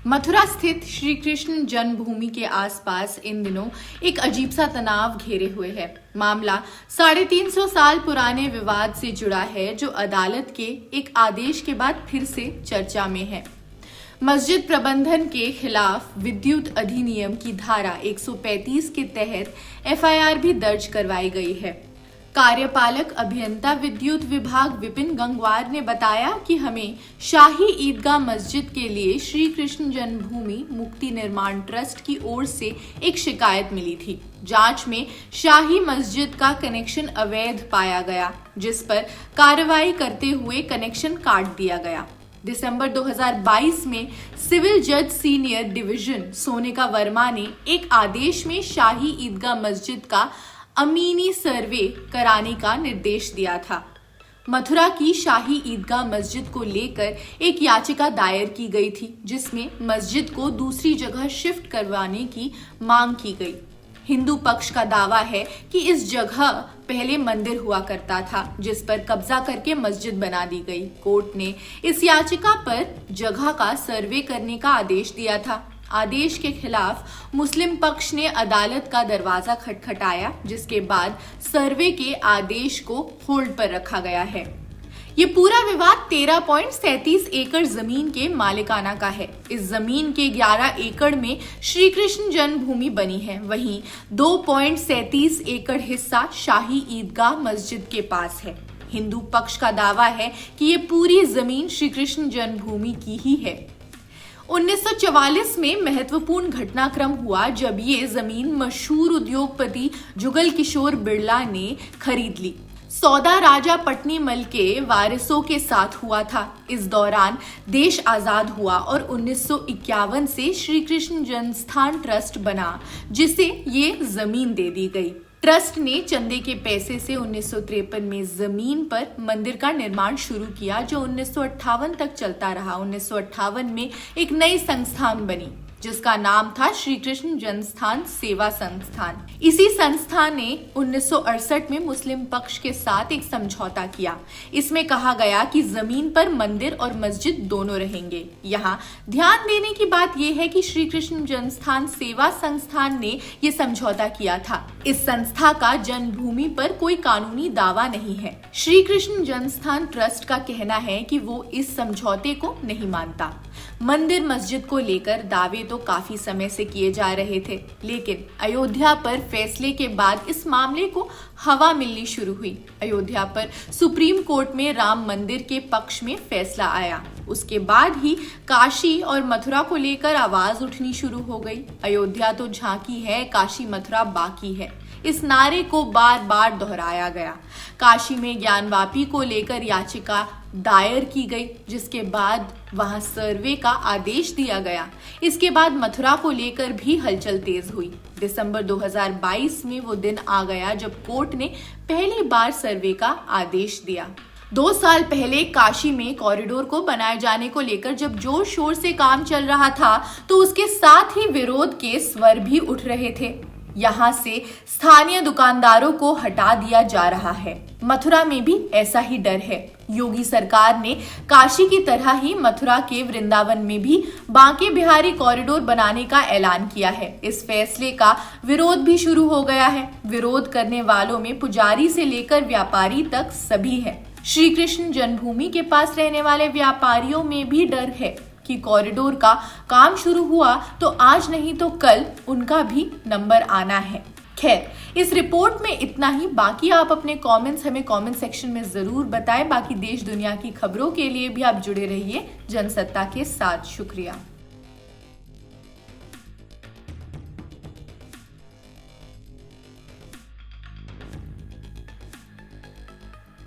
मथुरा स्थित श्री कृष्ण जन्मभूमि के आसपास इन दिनों एक अजीब सा तनाव घेरे हुए है। मामला 350 साल पुराने विवाद से जुड़ा है, जो अदालत के एक आदेश के बाद फिर से चर्चा में है। मस्जिद प्रबंधन के खिलाफ विद्युत अधिनियम की धारा 135 के तहत एफआईआर भी दर्ज करवाई गई है। कार्यपालक अभियंता विद्युत विभाग विपिन गंगवार ने बताया कि हमें शाही ईदगाह मस्जिद के लिए श्री कृष्ण जन्मभूमि मुक्ति निर्माण ट्रस्ट की ओर से एक शिकायत मिली थी। जांच में शाही मस्जिद का कनेक्शन अवैध पाया गया, जिस पर कार्रवाई करते हुए कनेक्शन काट दिया गया। दिसंबर 2022 में सिविल जज सीनियर डिवीजन सोनिका वर्मा ने एक आदेश में शाही ईदगाह मस्जिद का अमीनी सर्वे कराने का निर्देश दिया था। मथुरा की शाही ईदगाह मस्जिद को लेकर एक याचिका दायर की गई थी, जिसमें मस्जिद को दूसरी जगह शिफ्ट करवाने की मांग की गई। हिंदू पक्ष का दावा है कि इस जगह पहले मंदिर हुआ करता था, जिस पर कब्जा करके मस्जिद बना दी गई। कोर्ट ने इस याचिका पर जगह का सर्वे करने का आदेश दिया था। आदेश के खिलाफ मुस्लिम पक्ष ने अदालत का दरवाजा खटखटाया, जिसके बाद सर्वे के आदेश को होल्ड पर रखा गया है। ये पूरा विवाद 13.37 एकड़ जमीन के मालिकाना का है। इस जमीन के 11 एकड़ में श्री कृष्ण जन्मभूमि बनी है, वहीं 2.37 एकड़ हिस्सा शाही ईदगाह मस्जिद के पास है। हिंदू पक्ष का दावा है कि ये पूरी जमीन श्री कृष्ण जन्मभूमि की ही है। 1944 में महत्वपूर्ण घटनाक्रम हुआ, जब ये जमीन मशहूर उद्योगपति जुगल किशोर बिड़ला ने खरीद ली। सौदा राजा पट्नीमल के वारिसों के साथ हुआ था। इस दौरान देश आजाद हुआ और 1951 से श्री कृष्ण जन्मस्थान ट्रस्ट बना, जिसे ये जमीन दे दी गई। ट्रस्ट ने चंदे के पैसे से 1953 में जमीन पर मंदिर का निर्माण शुरू किया, जो 1958 तक चलता रहा। 1958 में एक नई संस्थान बनी, जिसका नाम था श्री कृष्ण जन्मस्थान सेवा संस्थान। इसी संस्थान ने 1968 में मुस्लिम पक्ष के साथ एक समझौता किया। इसमें कहा गया कि जमीन पर मंदिर और मस्जिद दोनों रहेंगे। यहाँ ध्यान देने की बात यह है कि श्री कृष्ण जन्मस्थान सेवा संस्थान ने यह समझौता किया था। इस संस्था का जन्मभूमि पर कोई कानूनी दावा नहीं है। श्री कृष्ण जन्मस्थान ट्रस्ट का कहना है कि वो इस समझौते को नहीं मानता। मंदिर मस्जिद को लेकर दावे तो काफी समय से किए जा रहे थे, लेकिन अयोध्या पर फैसले के बाद इस मामले को हवा मिलनी शुरू हुई। अयोध्या पर सुप्रीम कोर्ट में राम मंदिर के पक्ष में फैसला आया। उसके बाद ही काशी और मथुरा को लेकर आवाज उठनी शुरू हो गई। अयोध्या तो झांकी है, काशी मथुरा बाकी है। इस नारे को बार बार दोहराया गया। काशी में ज्ञानवापी को लेकर याचिका दायर की गई, जिसके बाद वहां सर्वे का आदेश दिया गया। इसके बाद मथुरा को लेकर भी हलचल तेज हुई। दिसंबर 2022 में वो दिन आ गया जब कोर्ट ने पहली बार सर्वे का आदेश दिया। 2 साल पहले काशी में कॉरिडोर को बनाए जाने को लेकर जब जोर शोर से काम चल रहा था, तो उसके साथ ही विरोध के स्वर भी उठ रहे थे। यहाँ से स्थानीय दुकानदारों को हटा दिया जा रहा है। मथुरा में भी ऐसा ही डर है। योगी सरकार ने काशी की तरह ही मथुरा के वृंदावन में भी बांके बिहारी कॉरिडोर बनाने का ऐलान किया है। इस फैसले का विरोध भी शुरू हो गया है। विरोध करने वालों में पुजारी से लेकर व्यापारी तक सभी है। श्री कृष्ण जन्मभूमि के पास रहने वाले व्यापारियों में भी डर है कि कॉरिडोर का काम शुरू हुआ तो आज नहीं तो कल उनका भी नंबर आना है। खैर, इस रिपोर्ट में इतना ही। बाकी आप अपने कमेंट्स हमें कमेंट सेक्शन में जरूर बताएं। बाकी देश दुनिया की खबरों के लिए भी आप जुड़े रहिए जनसत्ता के साथ। शुक्रिया।